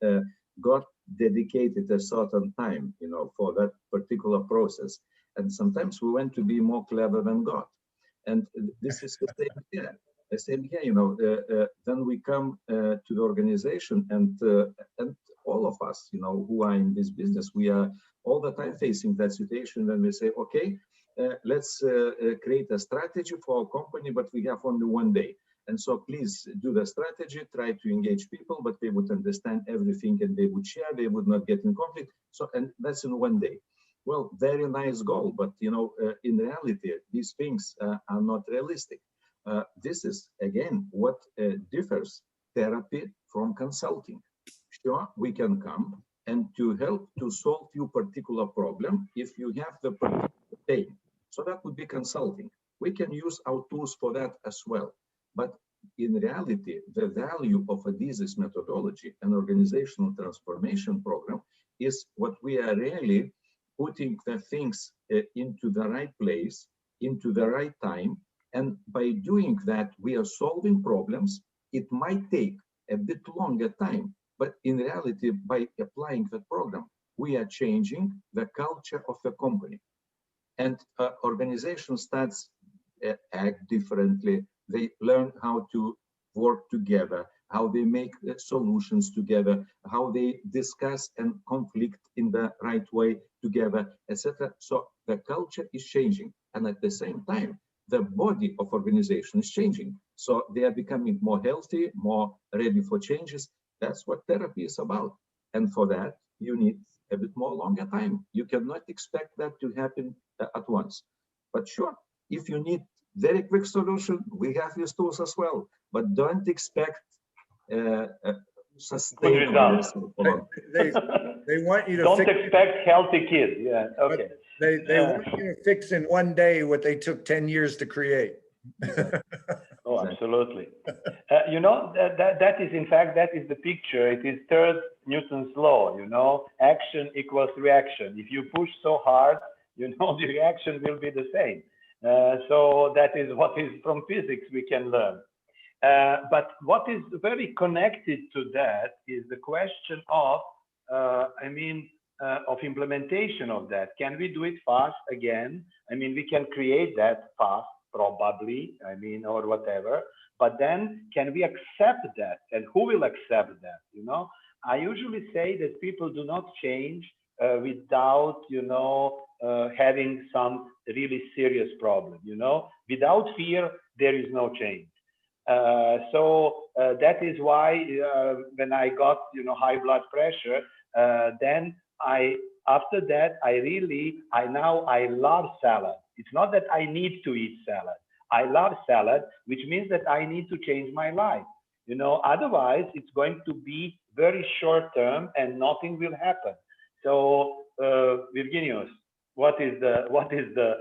God dedicated a certain time, you know, for that particular process, and sometimes we want to be more clever than God, and this is the same here. The same here, you know. Then we come to the organization, and all of us, you know, who are in this business, we are all the time facing that situation when we say, okay, let's create a strategy for our company, but we have only one day. And so please do the strategy, try to engage people, but they would understand everything and they would share, they would not get in conflict. So, and that's in one day. Well, very nice goal, but you know, in reality, these things are not realistic. This is, again, what differs therapy from consulting. Sure, we can come and to help to solve your particular problem if you have the particular pain. So that would be consulting. We can use our tools for that as well. But in reality, the value of Adizes methodology and organizational transformation program is what we are really putting the things into the right place, into the right time. And by doing that, we are solving problems. It might take a bit longer time, but in reality, by applying the program, we are changing the culture of the company. And organization starts act differently. They learn how to work together, how they make solutions together, how they discuss and conflict in the right way together, etc. So the culture is changing. And at the same time, the body of organization is changing. So they are becoming more healthy, more ready for changes. That's what therapy is about. And for that, you need a bit more longer time. You cannot expect that to happen at once. But sure, if you need very quick solution, we have these tools as well. But don't expect sustainable results. They want you to don't expect healthy kids. Yeah, okay. They want you to fix in one day what they took 10 years to create. Oh, absolutely. You know, that is, in fact, that is the picture. It is third Newton's law, you know, action equals reaction. If you push so hard, you know, the reaction will be the same. So that is what is from physics we can learn. But what is very connected to that is the question of, of implementation of that. Can we do it fast again? I mean, we can create that fast, probably, or whatever. But then can we accept that? And who will accept that? You know, I usually say that people do not change without, you know, having some really serious problem. You know, without fear, there is no change. So that is why when I got, you know, high blood pressure, then after that, I love salad. It's not that I need to eat salad. I love salad, which means that I need to change my life. You know, otherwise it's going to be very short term and nothing will happen. So, Virginijus, what is the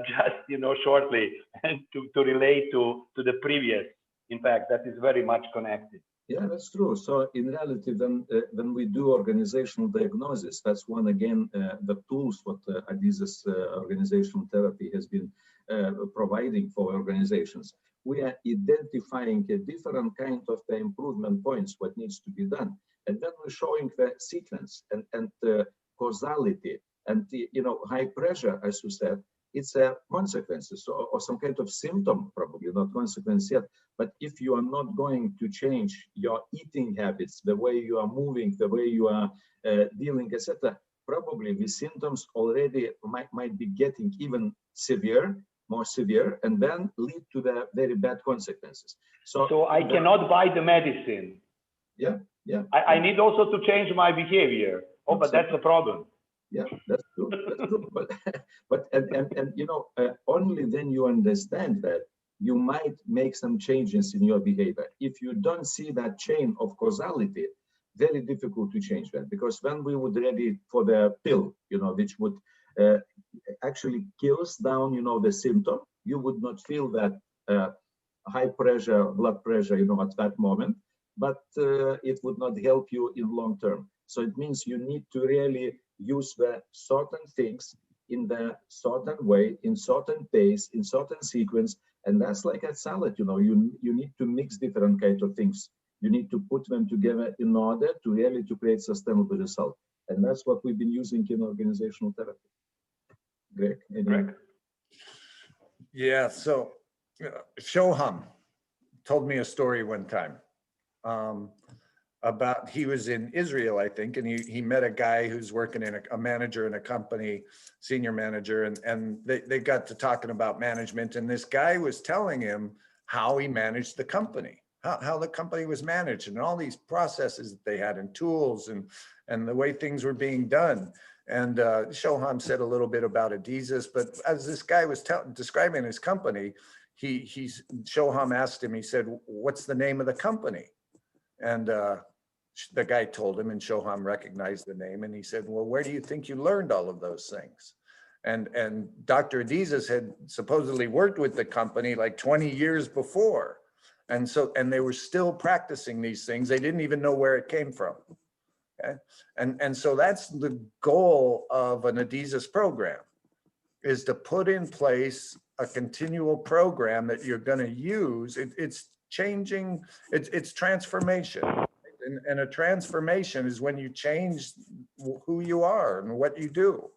just, you know, shortly, and to relate to the previous, in fact, that is very much connected. Yeah, that's true. So in reality, when we do organizational diagnosis, that's one, again, the tools what Adizes organizational therapy has been providing for organizations. We are identifying a different kind of the improvement points, what needs to be done. And then we're showing the sequence and causality and the, you know, high pressure, as you said, it's a consequences or some kind of symptom, probably not consequence yet. But if you are not going to change your eating habits, the way you are moving, the way you are dealing, etc., probably the symptoms already might be getting even more severe, and then lead to the very bad consequences. So I cannot buy the medicine. Yeah. I need also to change my behavior. Oh, but that's a problem. Yeah, that's true. That's true. But you know, only then you understand that you might make some changes in your behavior. If you don't see that chain of causality, very difficult to change that. Because when we would ready for the pill, you know, which would actually kills down, you know, the symptom, you would not feel that high pressure, blood pressure, you know, at that moment, but it would not help you in long term. So it means you need to really use the certain things in the certain way, in certain pace, in certain sequence, and that's like a salad. You know, you need to mix different kinds of things. You need to put them together in order to really to create sustainable result, and that's what we've been using in organizational therapy. Greg, Greg? Yeah. So Shoham told me a story one time. About he was in Israel, I think, and he met a guy who's working in a manager in a company, senior manager, and they got to talking about management, and this guy was telling him how he managed the company, how the company was managed, and all these processes that they had and tools and the way things were being done. And Shoham said a little bit about Adizes, but as this guy was describing his company, Shoham asked him, he said, "What's the name of the company?" And the guy told him, and Shoham recognized the name, and he said, "Well, where do you think you learned all of those things?" And Dr. Adizes had supposedly worked with the company like 20 years before, and they were still practicing these things. They didn't even know where it came from. Okay, and so that's the goal of an Adizes program, is to put in place a continual program that you're going to use. It's changing. It's transformation. And a transformation is when you change who you are and what you do.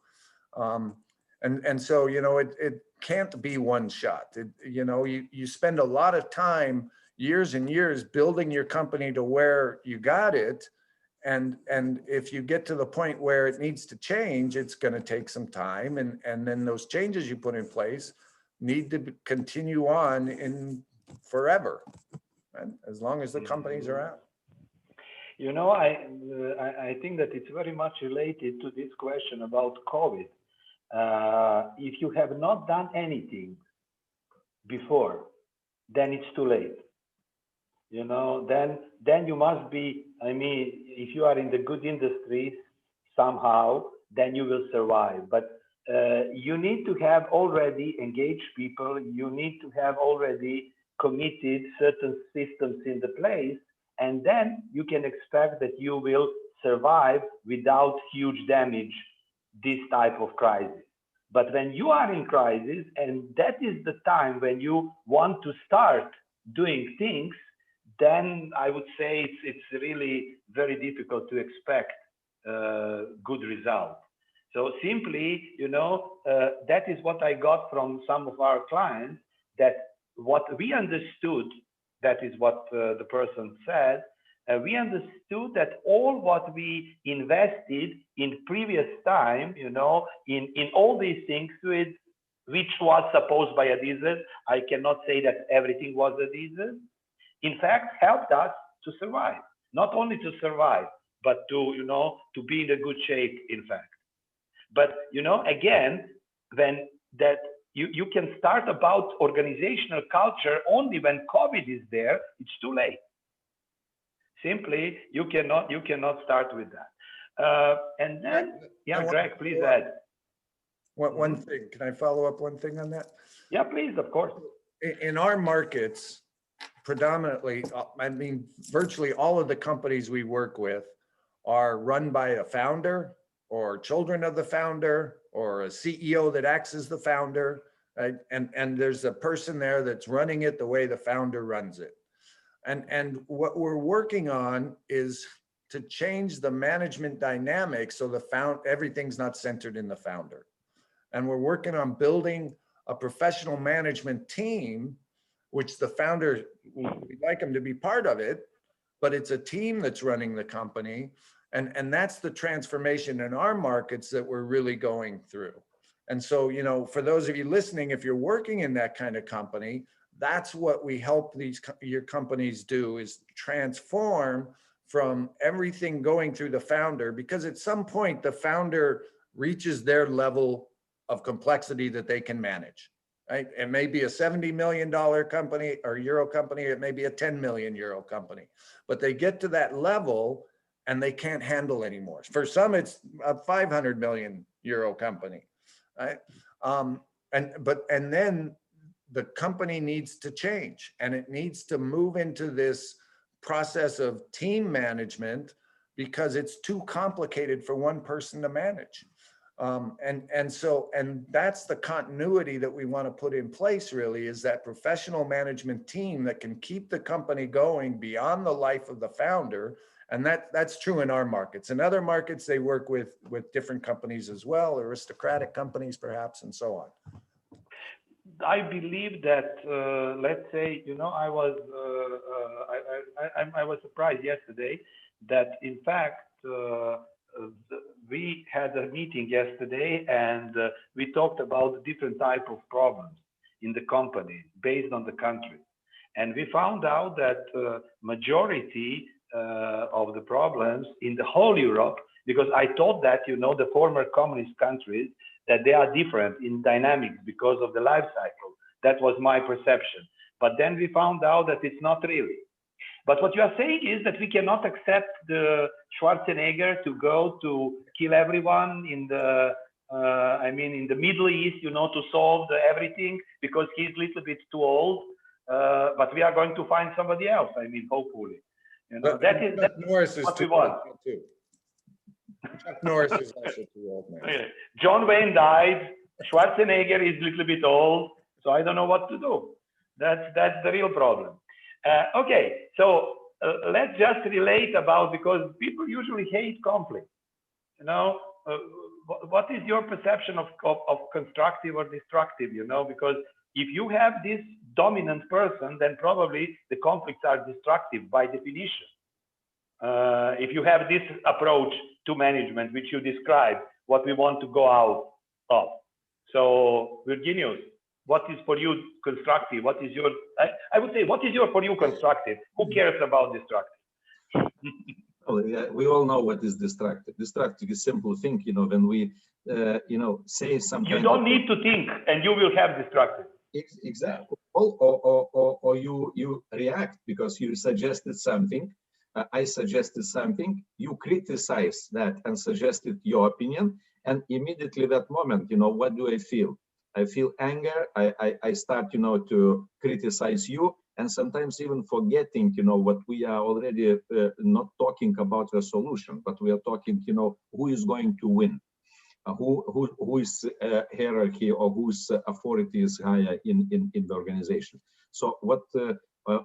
And so, you know, it can't be one shot. You know, you spend a lot of time, years and years, building your company to where you got it. And if you get to the point where it needs to change, it's going to take some time. And then those changes you put in place need to continue on in forever, right? As long as the company's around. You know, I think that it's very much related to this question about COVID. If you have not done anything before, then it's too late. You know, then you must be, I mean, if you are in the good industries somehow, then you will survive. But you need to have already engaged people. You need to have already committed certain systems in the place. And then you can expect that you will survive without huge damage this type of crisis. But when you are in crisis, and that is the time when you want to start doing things, then I would say it's really very difficult to expect good results. So simply, you know, that is what I got from some of our clients, that what we understood, that is what the person said, we understood that all what we invested in previous time, you know, in all these things, which was supposed by Adizes, I cannot say that everything was Adizes, in fact, helped us to survive. Not only to survive, but to, you know, to be in a good shape, in fact. But, you know, again, when that you can start about organizational culture only when COVID is there, it's too late. Simply, you cannot start with that. And then, yeah, Greg, please add. One thing, can I follow up one thing on that? Yeah, please, of course. In our markets, predominantly, I mean, virtually all of the companies we work with are run by a founder or children of the founder or a CEO that acts as the founder, right? And there's a person there that's running it the way the founder runs it. And what we're working on is to change the management dynamic so everything's not centered in the founder. And we're working on building a professional management team, which the founder, we'd like them to be part of it, but it's a team that's running the company. And that's the transformation in our markets that we're really going through. And so, you know, for those of you listening, if you're working in that kind of company, that's what we help your companies do, is transform from everything going through the founder, because at some point the founder reaches their level of complexity that they can manage, right? It may be a $70 million company or euro company, it may be a 10 million euro company, but they get to that level and they can't handle anymore. For some, it's a 500 million euro company, right? And then the company needs to change, and it needs to move into this process of team management because it's too complicated for one person to manage. And that's the continuity that we want to put in place, really, is that professional management team that can keep the company going beyond the life of the founder. And that's true in our markets. In other markets, they work with different companies as well, aristocratic companies perhaps, and so on. I believe that, let's say, I was surprised yesterday that, in fact, we had a meeting yesterday, and we talked about different type of problems in the company based on the country. And we found out that majority of the problems in the whole Europe, because I thought that, the former communist countries, that they are different in dynamics because of the life cycle. That was my perception. But then we found out that it's not really. But what you are saying is that we cannot accept the Schwarzenegger to go to kill everyone in the, in the Middle East, to solve everything, because he's a little bit too old. But we are going to find somebody else, hopefully. That's Norris is what we want. Too. Chuck Norris is also too old now. Okay. John Wayne died. Schwarzenegger is a little bit old, so I don't know what to do. That's the real problem. Okay, so let's just relate about, because people usually hate conflict. What is your perception of constructive or destructive? Because if you have this dominant person, then probably the conflicts are destructive by definition. If you have this approach to management, which you describe, what we want to go out of. So, Virginijus, what is for you constructive? What is your, I would say, what is your for you constructive? Who cares about destructive? Well, yeah, we all know what is destructive. Destructive is simple thing, when we, say something. You don't need to think, and you will have destructive. Exactly. Or you react because you suggested something. I suggested something, you criticize that and suggested your opinion, and immediately that moment, what do I feel? I feel anger, I start, to criticize you, and sometimes even forgetting, what we are already not talking about the solution, but we are talking, who is going to win, who is hierarchy or whose authority is higher in the organization. So what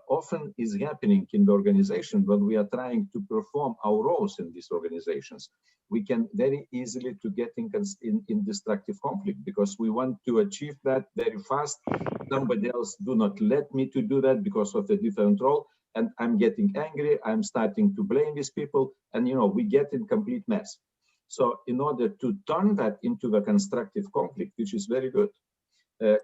often is happening in the organization when we are trying to perform our roles in these organizations, we can very easily to get in destructive conflict because we want to achieve that very fast. Somebody else do not let me to do that because of the different role, and I'm getting angry. I'm starting to blame these people, and we get in complete mess. So in order to turn that into the constructive conflict, which is very good.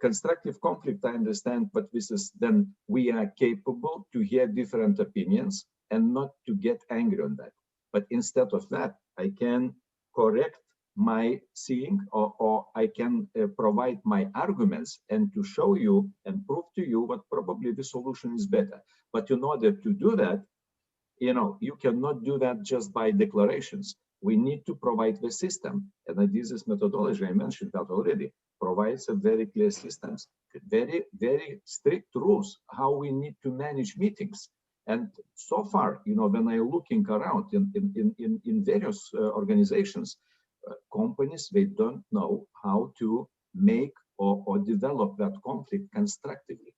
Constructive conflict, I understand, but this is then we are capable to hear different opinions and not to get angry on that. But instead of that, I can correct my seeing or I can provide my arguments and to show you and prove to you what probably the solution is better. But in order to do that, you cannot do that just by declarations. We need to provide the system. And Adizes methodology, I mentioned that already, provides a very clear systems, very, very strict rules, how we need to manage meetings. And so far, when I'm looking around in various organizations, companies, they don't know how to make or develop that conflict constructively.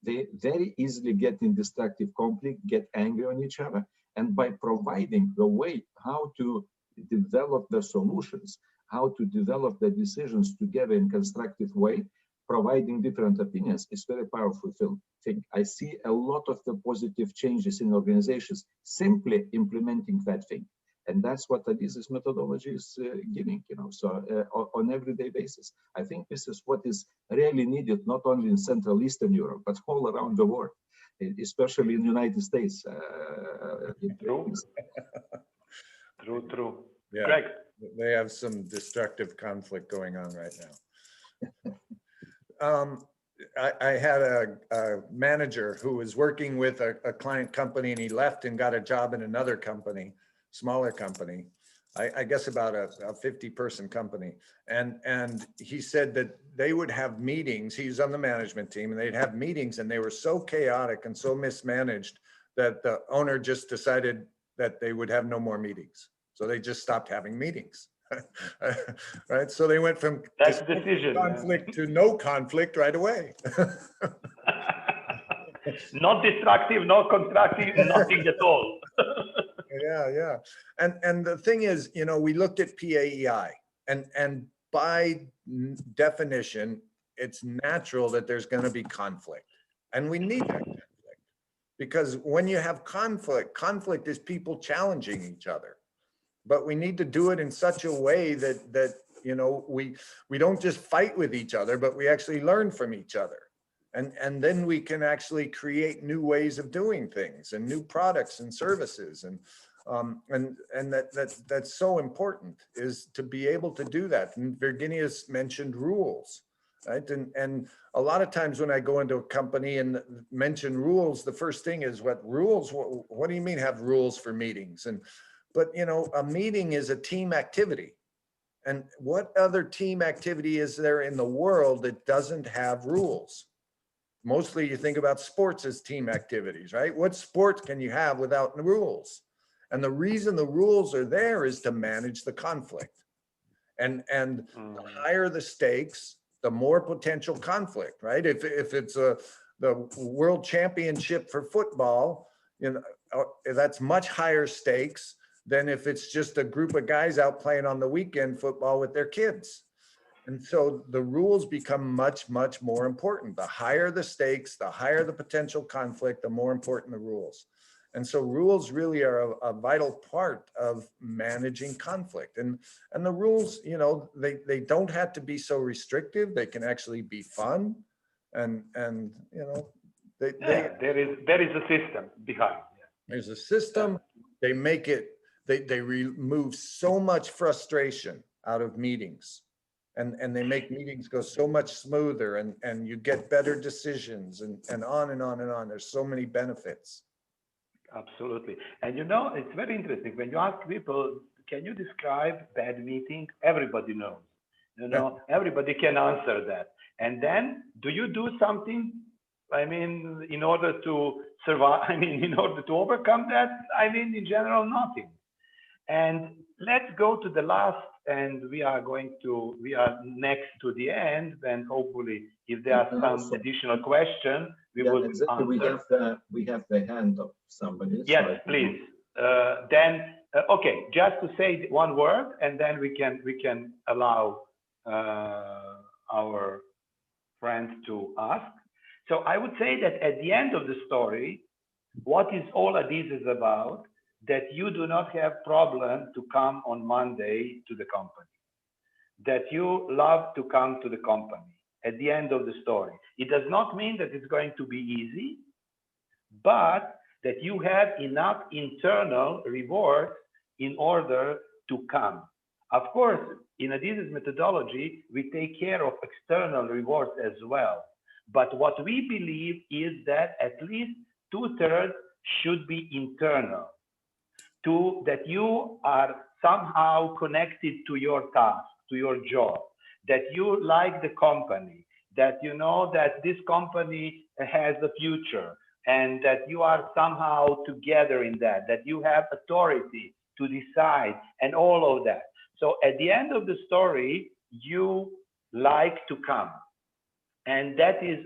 They very easily get in destructive conflict, get angry on each other, and by providing the way how to develop the solutions, how to develop the decisions together in constructive way, providing different opinions is very powerful thing. I see a lot of the positive changes in organizations simply implementing that thing. And that's what Adizes methodology is giving, on everyday basis. I think this is what is really needed, not only in Central Eastern Europe, but all around the world. especially in the United States. True. Yeah, Greg. they have some destructive conflict going on right now. I had a manager who was working with a client company, and he left and got a job in another company, smaller company, I guess about a 50-person company. And he said that they would have meetings. He's on the management team, and they'd have meetings, and they were so chaotic and so mismanaged that the owner just decided that they would have no more meetings. So they just stopped having meetings. Right? So they went from that's the decision, conflict to no conflict right away. Not destructive, not constructive, nothing at all. Yeah. And the thing is, you know, we looked at PAEI, and by definition, it's natural that there's going to be conflict, and we need that conflict, because when you have conflict is people challenging each other. But we need to do it in such a way that you know, we don't just fight with each other, but we actually learn from each other. And then we can actually create new ways of doing things and new products and services. And that's so important, is to be able to do that. And Virginijus mentioned rules, right? And a lot of times when I go into a company and mention rules, the first thing is, what rules? What do you mean have rules for meetings? But you know, a meeting is a team activity. And what other team activity is there in the world that doesn't have rules? Mostly you think about sports as team activities, right? What sport can you have without rules? And the reason the rules are there is to manage the conflict. And the higher the stakes, the more potential conflict, right? If it's the world championship for football, you know, that's much higher stakes than if it's just a group of guys out playing on the weekend football with their kids. And so the rules become much, much more important. The higher the stakes, the higher the potential conflict, the more important the rules. And so rules really are a vital part of managing conflict. And the rules, you know, they don't have to be so restrictive. They can actually be fun. And you know, there is a system behind. There's a system. They make it, they remove so much frustration out of meetings. And they make meetings go so much smoother, and you get better decisions, and on and on and on. There's so many benefits. Absolutely. And you know, it's very interesting. When you ask people, can you describe bad meeting? Everybody knows. You know, everybody can answer that. And then, do you do something, I mean, in order to survive, I mean, in order to overcome that? I mean, in general, nothing. And let's go to the last, and we are next to the end, and hopefully if there are some additional questions, we will exactly answer. We have the hand of somebody. Yes, so please. Okay, just to say one word, and then we can allow our friends to ask. So I would say that at the end of the story, what is all Adizes about? That you do not have problem to come on Monday to the company, that you love to come to the company at the end of the story. It does not mean that it's going to be easy, but that you have enough internal reward in order to come. Of course, in Adizes methodology, we take care of external rewards as well. But what we believe is that at least 2/3 should be internal. That you are somehow connected to your task, to your job, that you like the company, that you know that this company has a future, and that you are somehow together in that you have authority to decide, and all of that. So at the end of the story, you like to come. And that is,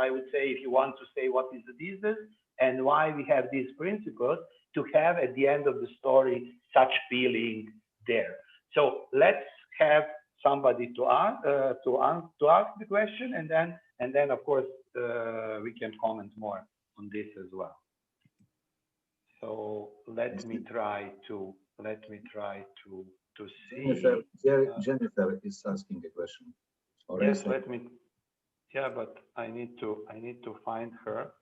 I would say, if you want to say what is Adizes and why we have these principles, to have at the end of the story such feeling there. So let's have somebody to ask the question, and then of course we can comment more on this as well. So let me try to see. Jennifer is asking a question. Yes, let me. Yeah, but I need to find her.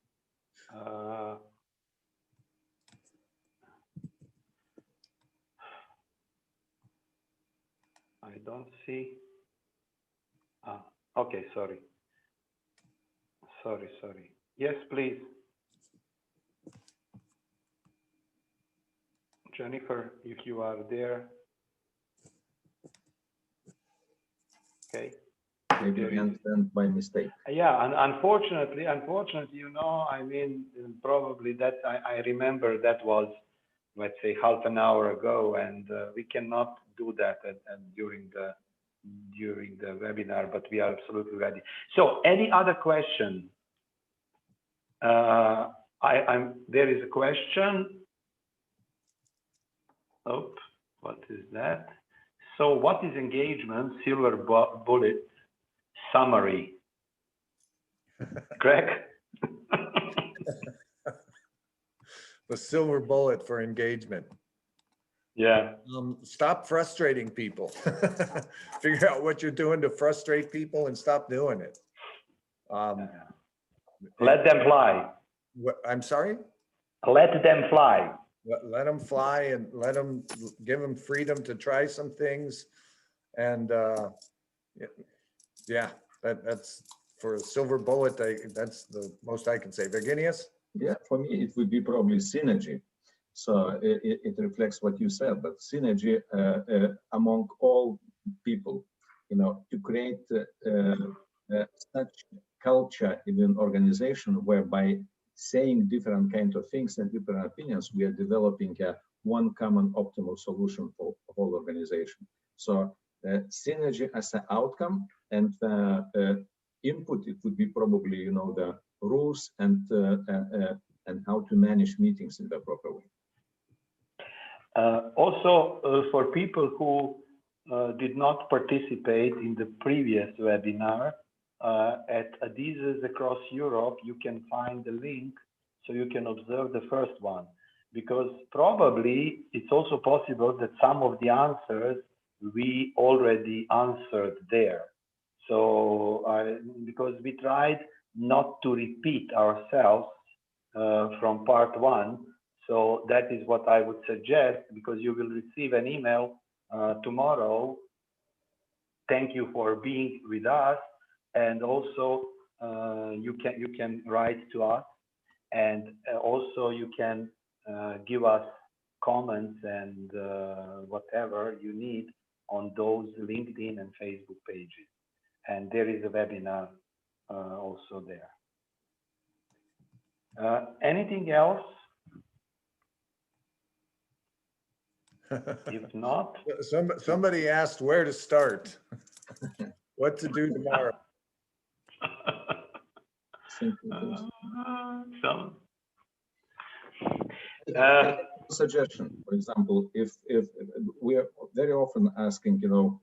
I don't see. Okay, sorry. Sorry. Yes, please. Jennifer, if you are there. Okay. Maybe we understand by mistake. Yeah, and unfortunately, you know, I mean, probably that I remember that was, let's say, half an hour ago, and we cannot do that during the webinar, but we are absolutely ready. So, any other question? There is a question. Oh, what is that? So, what is engagement? Silver bullet summary. Greg? The silver bullet for engagement. Yeah. Stop frustrating people. Figure out what you're doing to frustrate people and stop doing it. Let them fly. I'm sorry? Let them fly. Let them fly and give them freedom to try some things. And yeah, that's for a silver bullet. That's the most I can say. Virginijus? Yeah, for me, it would be probably synergy. So it reflects what you said, but synergy among all people, you know, to create such culture in an organization whereby saying different kinds of things and different opinions, we are developing one common optimal solution for the whole organization. So synergy as an outcome, and input, it would be probably, you know, the rules and how to manage meetings in the proper way. Also, for people who did not participate in the previous webinar, at Adizes across Europe, you can find the link so you can observe the first one, because probably it's also possible that some of the answers we already answered there. So because we tried not to repeat ourselves from part one, so that is what I would suggest, because you will receive an email tomorrow. Thank you for being with us. And also you can write to us, and also you can give us comments and whatever you need on those LinkedIn and Facebook pages. And there is a webinar also there. Anything else? If not, somebody asked where to start. What to do tomorrow. Suggestion, for example, if we are very often asking, you know,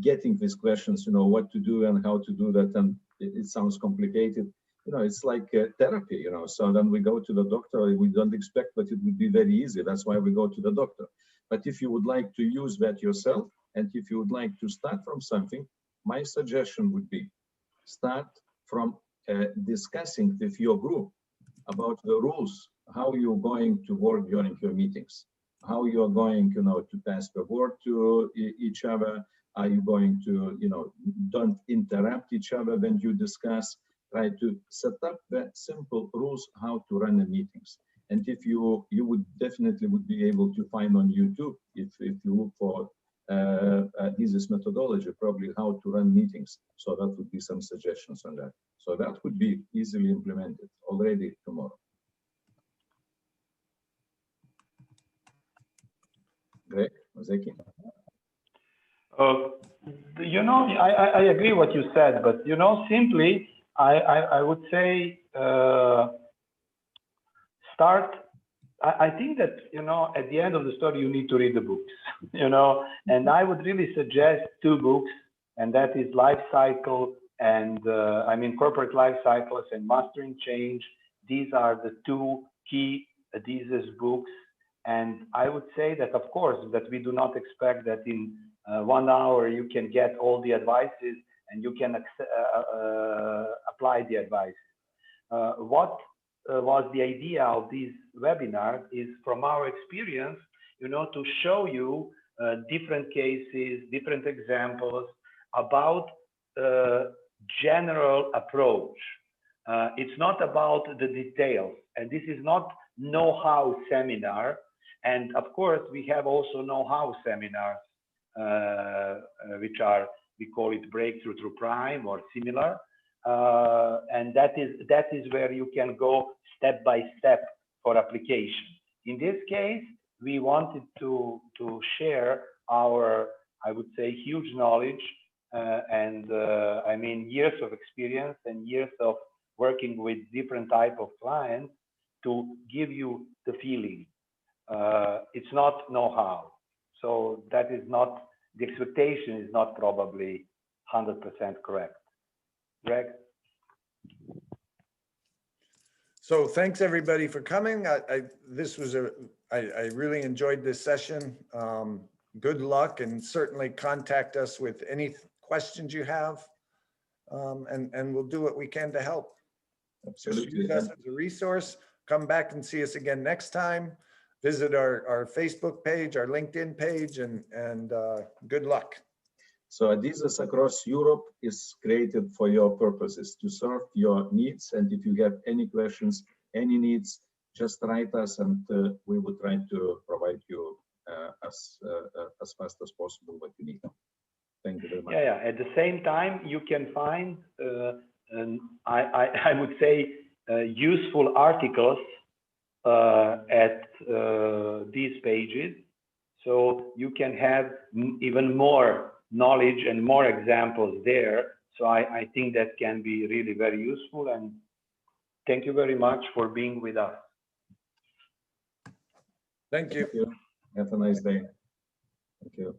getting these questions, you know, what to do and how to do that, and it sounds complicated. You know, it's like therapy, you know. So then we go to the doctor. We don't expect that it would be very easy. That's why we go to the doctor. But if you would like to use that yourself, and if you would like to start from something, my suggestion would be start from discussing with your group about the rules, how you're going to work during your meetings, how you're going, you know, to pass the word to each other. Are you going to, you know, don't interrupt each other when you discuss. Try to set up the simple rules how to run the meetings. And if you would definitely be able to find on YouTube, if you look for this methodology, probably how to run meetings. So that would be some suggestions on that. So that would be easily implemented already tomorrow. Greg, Zeki? You know, I agree what you said, but you know, simply I would say start. I think that, you know, at the end of the story, you need to read the books, you know, and I would really suggest 2 books, and that is Life Cycle and I mean Corporate Life Cycles and Mastering Change. These are the 2 key Adizes books, and I would say that, of course, that we do not expect that in 1 hour you can get all the advices and you can apply the advice. What was the idea of these webinars is, from our experience, to show you different cases, different examples about general approach. It's not about the details, and this is not know-how seminar. And of course, we have also know-how seminars, which are, we call it breakthrough through prime or similar. And that is where you can go step by step for application. In this case, we wanted to share our, I would say, huge knowledge and I mean years of experience and years of working with different type of clients to give you the feeling. It's not know-how, so that is not, the expectation is not probably 100% correct. Greg? So thanks everybody for coming. I really enjoyed this session. Good luck, and certainly contact us with any questions you have, and we'll do what we can to help. Absolutely. Use us as a resource. Come back and see us again next time. Visit our Facebook page, our LinkedIn page, and good luck. So Adizes across Europe is created for your purposes, to serve your needs. And if you have any questions, any needs, just write us, and we will try to provide you as fast as possible what you need. Thank you very much. Yeah. At the same time, you can find, I would say, useful articles at these pages, so you can have even more knowledge and more examples there. So I think that can be really very useful, and thank you very much for being with us. Thank you. Thank you. Have a nice day. Thank you.